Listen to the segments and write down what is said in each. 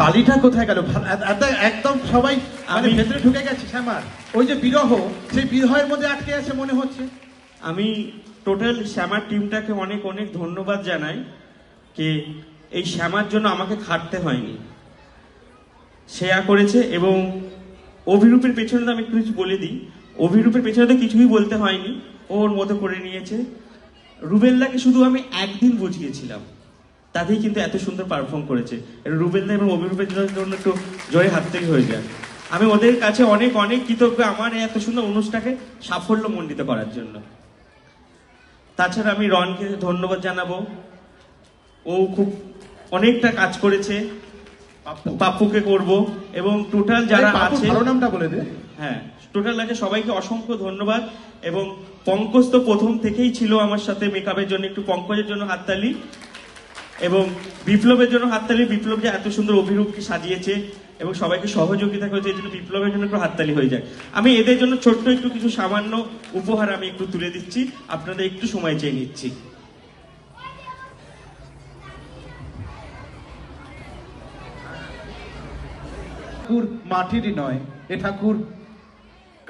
তালিটা কোথায় গেল? একদম সবাই আমি ভেতরে ঢুকে গেছি। শ্যামার ওই যে বিরহ, সেই বিরহের মধ্যে আটকে আছে মনে হচ্ছে। আমি টোটাল শ্যামার টিমটাকে অনেক অনেক ধন্যবাদ জানাই যে এই শ্যামার জন্য আমাকে খাটতে হয়নি, শ্রেয়া করেছে। এবং অভিরূপের পেছনে তো আমি একটু কিছু বলে দিই, অভিরূপের পেছনে তো কিছুই বলতে হয়নি, ওর মতো করে নিয়েছে। রুবেলদাকে শুধু আমি একদিন বুঝিয়েছিলাম, তাতেই কিন্তু এত সুন্দর পারফর্ম করেছে। রুবেলদা এবং অভিরূপের জন্য একটু জয় হাত থেকে হয়ে যায়। আমি ওদের কাছে অনেক অনেক কৃতজ্ঞ আমার এত সুন্দর অনুষ্ঠানকে সাফল্যমণ্ডিত করার জন্য। তাছাড়া আমি রনকে ধন্যবাদ জানাবো, ও খুব অনেকটা কাজ করেছে। পাপ্পুকে করব এবং টোটাল যারা আছে, নামটা বলে দে। হ্যাঁ, টোটাল আছে সবাইকে অসংখ্য ধন্যবাদ। এবং পঙ্কজ তো প্রথম থেকেই ছিল আমার সাথে মেকআপের জন্য, একটু পঙ্কজের জন্য হাততালি। এবং বিপ্লবের জন্য হাততালি, বিপ্লব যে এত সুন্দর অভিরূপকে সাজিয়েছে এবং সবাইকে সহযোগিতা করেছে, এই জন্য বিপ্লবের জন্য একটু হাততালি হয়ে যায়। আমি এদের জন্য ছোট্ট একটু কিছু সামান্য উপহার আমি একটু তুলে দিচ্ছি, আপনাদের একটু সময় চেয়ে নিচ্ছি। ঠাকুর মাটির নয়, এ ঠাকুর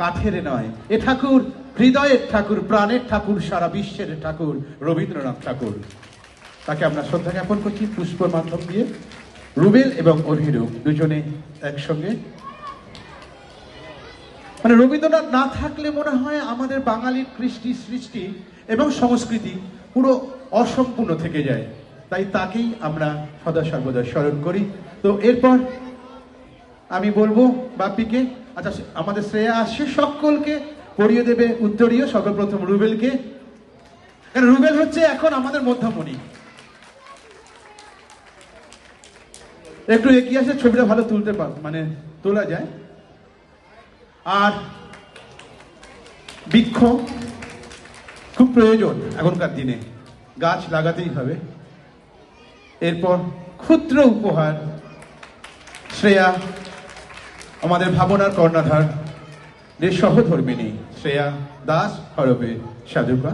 কাঠের নয়, এ ঠাকুর হৃদয়ের ঠাকুর, প্রাণের ঠাকুর, সারা বিশ্বের ঠাকুর রবীন্দ্রনাথ ঠাকুর। তাকে আমরা শ্রদ্ধা জ্ঞাপন করছি পুষ্পর মাধ্যম দিয়ে। রুবেল এবং অভিরূপ দুজনে একসঙ্গে। মানে রবীন্দ্রনাথ না থাকলে মনে হয় আমাদের বাঙালির কৃষ্টি সৃষ্টি এবং সংস্কৃতি পুরো অসম্পূর্ণ থেকে যায়। তাই তাকেই আমরা সদা সর্বদা স্মরণ করি। তো এরপর আমি বলবো বাপ্পিকে, আচ্ছা আমাদের শ্রেয়া আসছে, সকলকে পড়িয়ে দেবে উত্তরীয়। সর্বপ্রথম রুবেলকে, কারণ রুবেল হচ্ছে এখন আমাদের মধ্যমণি। একটু এগিয়ে আসে, ছবিটা ভালো তুলতে মানে তোলা যায়। আর বৃক্ষ খুব প্রয়োজন এখনকার দিনে, গাছ লাগাতেই হবে। এরপর ক্ষুদ্র উপহার, শ্রেয়া আমাদের ভাবনার কর্ণধার, সহধর্মিনী শ্রেয়া দাস হরবে সাধুকা।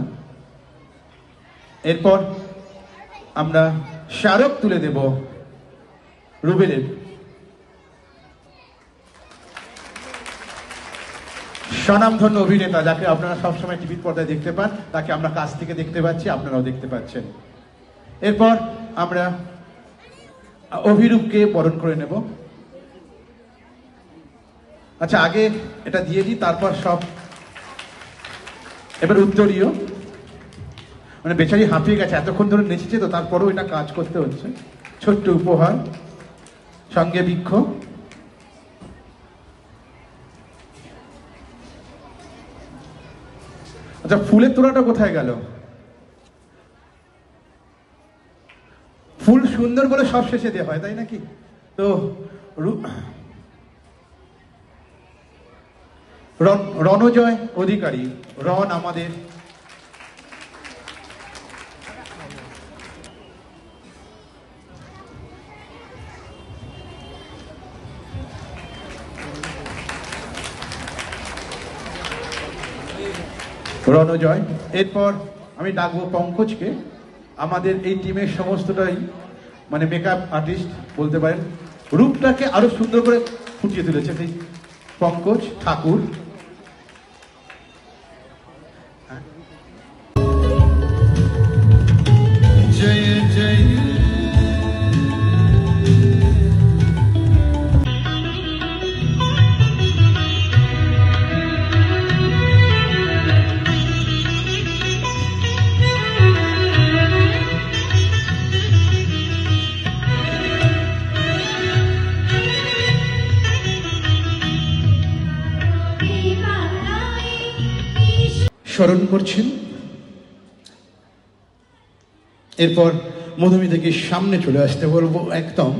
এরপর আমরা স্মারক তুলে দেব রুবেলের। স্বনামধন্য অভিনেতা, যাকে আপনারা সবসময় টিভির পর্দায় দেখতে পান, তাকে আমরা কাছ থেকে দেখতে পাচ্ছি, আপনারাও দেখতে পাচ্ছেন। এরপর আমরা অভিরূপকে বরণ করে নেব। আচ্ছা আগে এটা দিয়ে দিই, তারপর সব। এবার উত্তরীয়, মানে বেচারি হাঁপিয়ে গেছে, এতক্ষণ ধরে নেচেছে তো, তারপরেও এটা কাজ করতে হচ্ছে। ছোট্ট উপহার, সঙ্গে বৃক্ষ। আচ্ছা ফুলের তোড়াটা কোথায় গেল? ফুল সুন্দর বলে সব শেষে দেওয়া হয়, তাই নাকি? তো রণজয় অধিকারী, রন আমাদের রণজয়। এরপর আমি ডাকবো পঙ্কজকে, আমাদের এই টিমের সমস্তটাই মানে মেকআপ আর্টিস্ট বলতে পারেন, রূপটাকে আরো সুন্দর করে ফুটিয়ে তুলেছে সেই পঙ্কজ ঠাকুর। জয় জয় স্মরণ করছেন। এরপর মধুমিতাকে সামনে চলে আসতে বলবো একদম।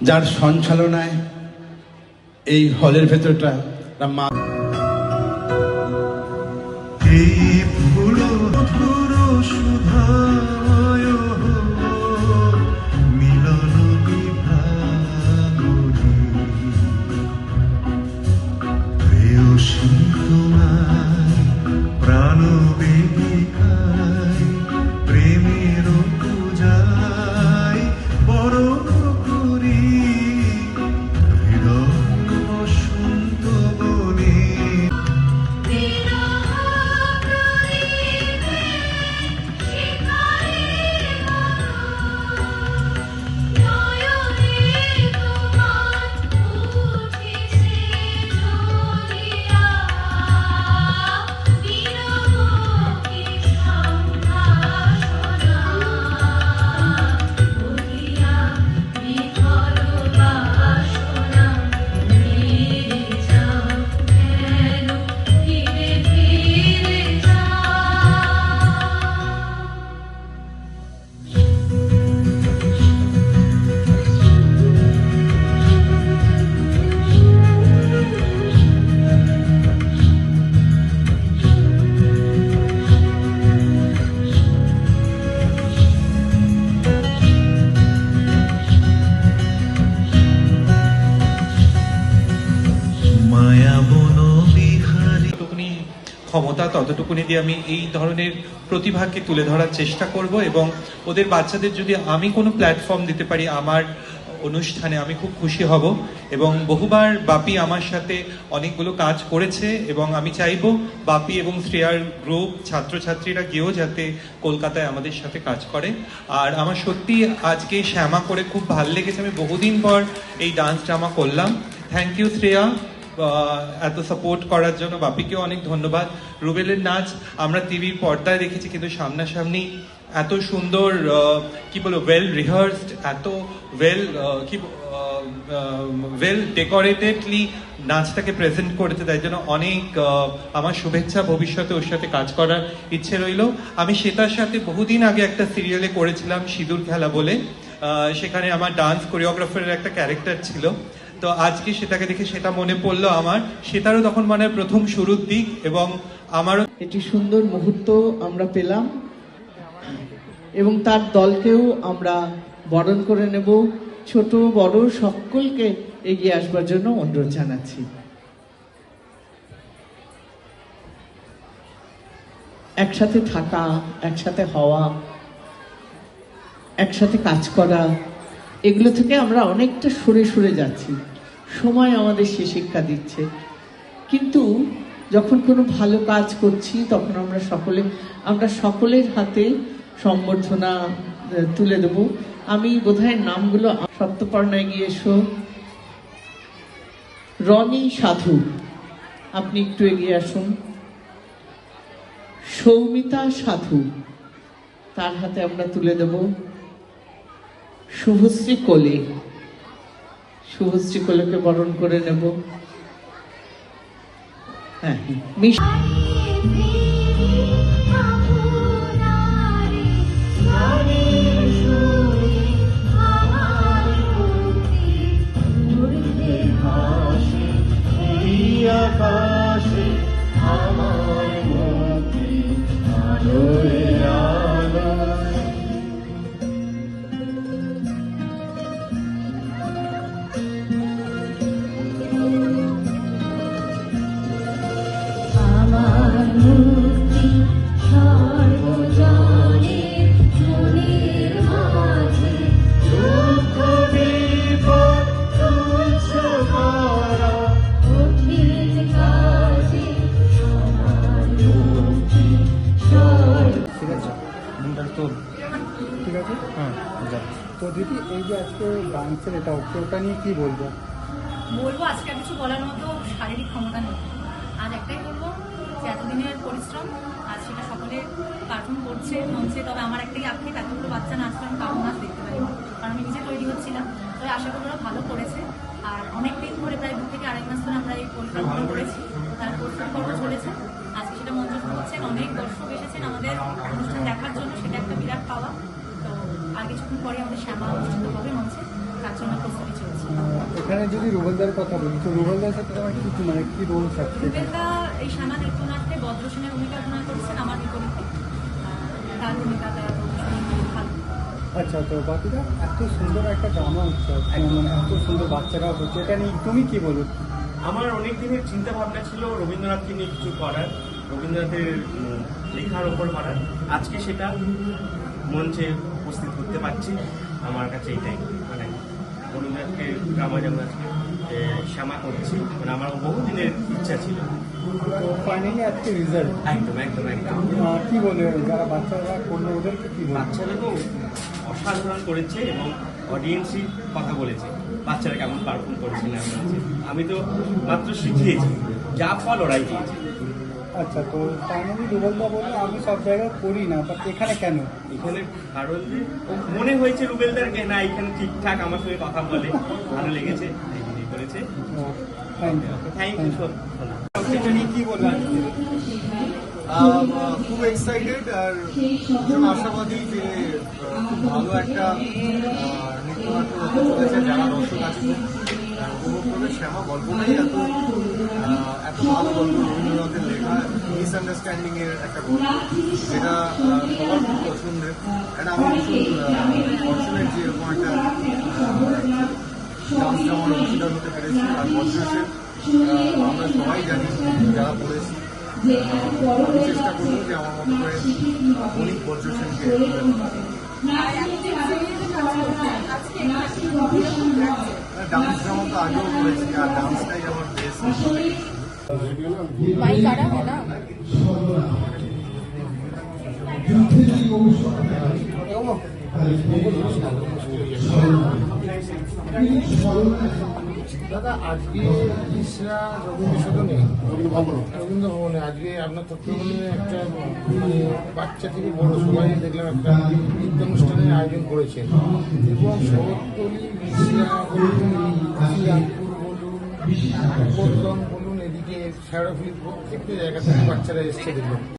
যার সঞ্চালনায় এই হলের ভেতরটা মা প্রাণ ক্ষমতা ততটুকুনি দিয়ে আমি এই ধরনের প্রতিভাকে তুলে ধরার চেষ্টা করব, এবং ওদের বাচ্চাদের যদি আমি কোনো প্ল্যাটফর্ম দিতে পারি আমার অনুষ্ঠানে, আমি খুব খুশি হব। এবং বহুবার বাপি আমার সাথে অনেকগুলো কাজ করেছে, এবং আমি চাইবো বাপি এবং শ্রেয়ার গ্রুপ ছাত্রছাত্রীরা গিয়েও যাতে কলকাতায় আমাদের সাথে কাজ করে। আর আমার সত্যি আজকে শ্যামা করে খুব ভালো লেগেছে, আমি বহুদিন পর এই ডান্স ড্রামা করলাম। থ্যাংক ইউ শ্রেয়া এত সাপোর্ট করার জন্য, বাপিকেও অনেক ধন্যবাদ। রুবেলের নাচ আমরা টিভির পর্দায় দেখেছি, কিন্তু সামনাসামনি এত সুন্দর কি বলবো ওয়েল রিহার্সড, এত ওয়েল ডেকোরেটেডলি নাচটাকে প্রেজেন্ট করেছে, তাই জন্য অনেক আমার শুভেচ্ছা। ভবিষ্যতে ওর সাথে কাজ করার ইচ্ছে রইল। আমি শ্বেতার সাথে বহুদিন আগে একটা সিরিয়ালে করেছিলাম সিঁদুর খেলা বলে, সেখানে আমার ডান্স কোরিওগ্রাফারের একটা ক্যারেক্টার ছিল। তো আজকে সেটাকে দেখে সেটা মনে পড়লো আমার, সেটারও তখন মানে প্রথম শুরুর দিক, এবং আমারও একটি সুন্দর মুহূর্ত আমরা পেলাম এবং তার দলকেও আমরা বরণ করে নেব। ছোট বড় সকলকে এগিয়ে আসবার জন্য অনুরোধ জানাচ্ছি। একসাথে থাকা, একসাথে হওয়া, একসাথে কাজ করা, এগুলো থেকে আমরা অনেকটা সরে সরে যাচ্ছি। সময় আমাদের সে শিক্ষা দিচ্ছে, কিন্তু যখন কোনো ভালো কাজ করছি তখন আমরা সকলের হাতে সম্বর্ধনা তুলে দেব। আমি বোধহয় নামগুলো, সপ্তপর্ণা এগিয়ে এসো। রনি সাধু, আপনি একটু এগিয়ে আসুন। সৌমিতা সাধু, তার হাতে আমরা তুলে দেব। শুভশ্রী কোলে, শুভশ্রী কোলেকে বরণ করে নেব। হ্যাঁ, ঠিক আছে, হ্যাঁ। তো দিদি, এই যে আজকে ডান্সের এটা হচ্ছে, ওটা নিয়ে কি বলবো? আজকে আর কিছু বলার মতো শারীরিক ক্ষমতা নেই। আজ একটাই বলবো যে এতদিনের পরিশ্রম আজ সেটা সকলে পারফর্ম করছে মঞ্চে। তবে আমার একটাই আক্ষেপ, এতগুলো বাচ্চা নাচতে আমি কারণ নাচ দেখতে পারি, কারণ আমি নিজে তৈরি হচ্ছিলাম। তবে আশা করি ওরা ভালো করেছে। আর অনেক দিন ধরে, প্রায় 2 থেকে আড়াই মাস ধরে আমরা এই পরিকল্পনা করেছি, তার প্রস্তুতি পর্ব চলেছে। আজকে সেটা মঞ্চস্থ হচ্ছেন, অনেক দর্শক এসেছেন আমাদের অনুষ্ঠান দেখার জন্য, সেটা একটা বিরাট পাওয়া। তো আর কিছুক্ষণ পরে আমাদের শ্যামা অনুষ্ঠিত হবে মঞ্চে, তার জন্য প্রস্তুতি চলছে। এখানে যদি রুবেলদার কথা বলি, তো রুবেলদার সাথে আমার কি রোল থাকছে? রুবেলদা এই শ্যামা নৃত্যনাট্যে বজ্রসেনের ভূমিকা অভিনয় করেছেন আমার বিপরীতে। তার ভূমিকাটা ভালো। আচ্ছা, তো বাকিরা এত সুন্দর একটা ড্রামা হচ্ছে, মানে এত সুন্দর বাচ্চারা হচ্ছে, এটা নিয়ে তুমি কি বলো? আমার অনেক দিনের চিন্তা ভাবনা ছিল রবীন্দ্রনাথকে নিয়ে কিছু করার, রবীন্দ্রনাথের লেখার ওপর করার। আজকে সেটা মঞ্চে উপস্থিত করতে পারছি। আমার কাছে এইটাই মানে রবীন্দ্রনাথকে ড্রামা যেমন আজকে শ্যামা করছি, মানে আমার বহুদিনের ইচ্ছা ছিল। তো ফাইনালি আজকে রেজাল্ট একদম একদম একদম কি বলে, যারা বাচ্চারা করলো ওদেরকে কি বলে? বাচ্চারা তো অসাধারণ করেছে এবং অডিয়েন্সই কথা বলেছে বাচ্চারা কেমন পারফর্ম করেছে না করেছে। আমি তো মাত্র শিখিয়েছি, যা ফল ওরাই দিয়েছে। আচ্ছা, তো ফাইনালি রুবেলদা বলে আমি সব জায়গায় করি না, বাট এখানে কেন? এখানে কারণ যে মনে হয়েছে রুবেলদারকে না এখানে ঠিকঠাক আমার সঙ্গে কথা বলে, ভালো লেগেছে, এই করেছে। থ্যাংক ইউ সো এটা নিয়ে কি বলবেন? খুব এক্সাইটেড আর ভীষণ আশাবাদী যে খুব ভালো একটা নৃত্যনাট্য হতে চলেছে। যারা দর্শক আছে উপভোগ করবে। শ্যামা গল্পটাই এত ভালো গল্প, রবীন্দ্রনাথের লেখা, মিসআন্ডারস্ট্যান্ডিং এর একটা গল্প, যেটা সবার খুব পছন্দের। এটা আমি ভীষণ ফর্চুনেট যে এরকম একটা ডান্স ড্রামার অংশীদার হতে পেরেছি। আর বছর আমরা সবাই জানি যারা পড়েছি আমি চেষ্টা করবো যে আমার মতো করে বণিক বজ্র সেনকে তুলে ধরা। ডান্স ড্রামা তো আগেও করেছি, আর ডান্সটাই আমার বেস্ট। भाई काढ़ा है ना দাদা আজকে ইসরা রবীন্দ্র সদনে রবীন্দ্র ভবনে আজকে আপনার তত্ত্বাবধানে একটা বাচ্চা থেকে বড় সবাই দেখলাম একটা নৃত্য অনুষ্ঠানের আয়োজন করেছেন এবং শরৎতলী ইসরা বলুন শ্রীরামপুর বলুন বদলং বলুন এদিকে শেওড়াফুলি প্রত্যেকটা জায়গা থেকে বাচ্চারা এসছে দেখলাম।